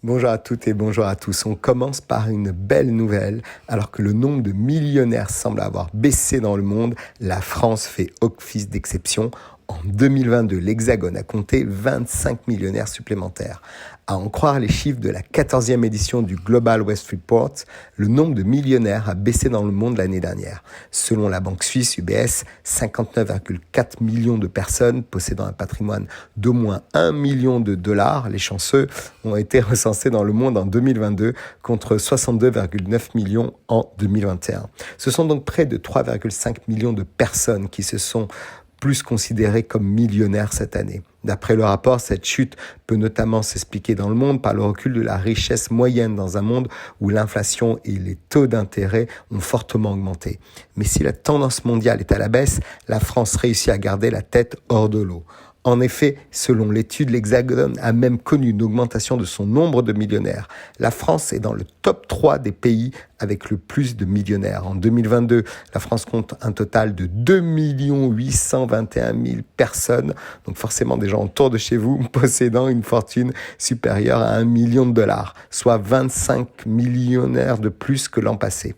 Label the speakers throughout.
Speaker 1: Bonjour à toutes et bonjour à tous. On commence par une belle nouvelle. Alors que le nombre de millionnaires semble avoir baissé dans le monde, la France fait office d'exception. En 2022, l'Hexagone a compté 25 millionnaires supplémentaires. À en croire les chiffres de la 14e édition du Global West Report, le nombre de millionnaires a baissé dans le monde l'année dernière. Selon la banque suisse UBS, 59,4 millions de personnes possédant un patrimoine d'au moins 1 million de dollars, les chanceux, ont été recensés dans le monde en 2022 contre 62,9 millions en 2021. Ce sont donc près de 3,5 millions de personnes qui se sont plus considérés comme millionnaires cette année. D'après le rapport, cette chute peut notamment s'expliquer dans le monde par le recul de la richesse moyenne dans un monde où l'inflation et les taux d'intérêt ont fortement augmenté. Mais si la tendance mondiale est à la baisse, la France réussit à garder la tête hors de l'eau. En effet, selon l'étude, l'Hexagone a même connu une augmentation de son nombre de millionnaires. La France est dans le top 3 des pays avec le plus de millionnaires. En 2022, la France compte un total de 2 821 000 personnes, donc forcément des gens autour de chez vous possédant une fortune supérieure à 1 million de dollars, soit 25 millionnaires de plus que l'an passé.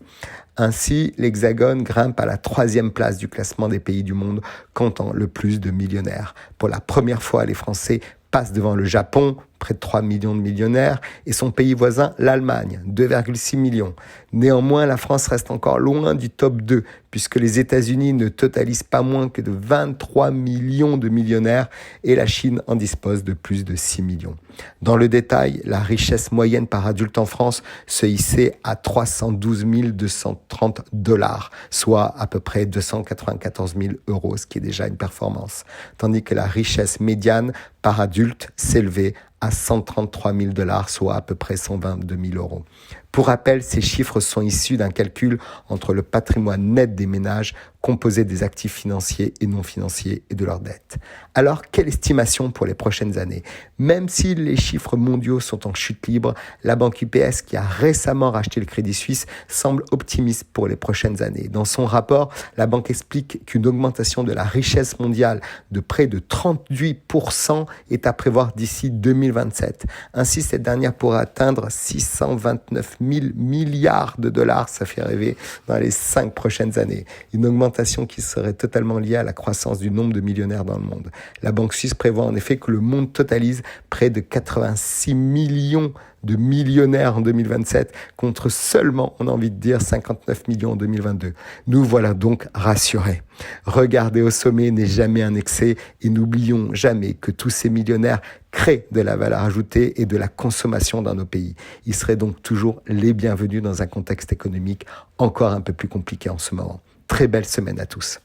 Speaker 1: Ainsi, l'Hexagone grimpe à la 3e place du classement des pays du monde comptant le plus de millionnaires. Pour la première fois, les Français passent devant le Japon, près de 3 millions de millionnaires, et son pays voisin, l'Allemagne, 2,6 millions. Néanmoins, la France reste encore loin du top 2, puisque les États-Unis ne totalisent pas moins que de 23 millions de millionnaires, et la Chine en dispose de plus de 6 millions. Dans le détail, la richesse moyenne par adulte en France se hissait à 312 230 dollars, soit à peu près 294 000 euros, ce qui est déjà une performance. Tandis que la richesse médiane par adulte s'élevait à 133 000 dollars, soit à peu près 122 000 euros. Pour rappel, ces chiffres sont issus d'un calcul entre le patrimoine net des ménages composé des actifs financiers et non financiers et de leurs dettes. Alors, quelle estimation pour les prochaines années ? Même si les chiffres mondiaux sont en chute libre, la banque UBS, qui a récemment racheté le Crédit Suisse, semble optimiste pour les prochaines années. Dans son rapport, la banque explique qu'une augmentation de la richesse mondiale de près de 38% est à prévoir d'ici 2027. Ainsi, cette dernière pourra atteindre 629 000 milliards de dollars, ça fait rêver, dans les 5 prochaines années. Une augmentation qui serait totalement liée à la croissance du nombre de millionnaires dans le monde. La banque suisse prévoit en effet que le monde totalise près de 86 millions de millionnaires en 2027 contre seulement, on a envie de dire, 59 millions en 2022. Nous voilà donc rassurés. Regarder au sommet n'est jamais un excès et n'oublions jamais que tous ces millionnaires créent de la valeur ajoutée et de la consommation dans nos pays. Ils seraient donc toujours les bienvenus dans un contexte économique encore un peu plus compliqué en ce moment. Très belle semaine à tous.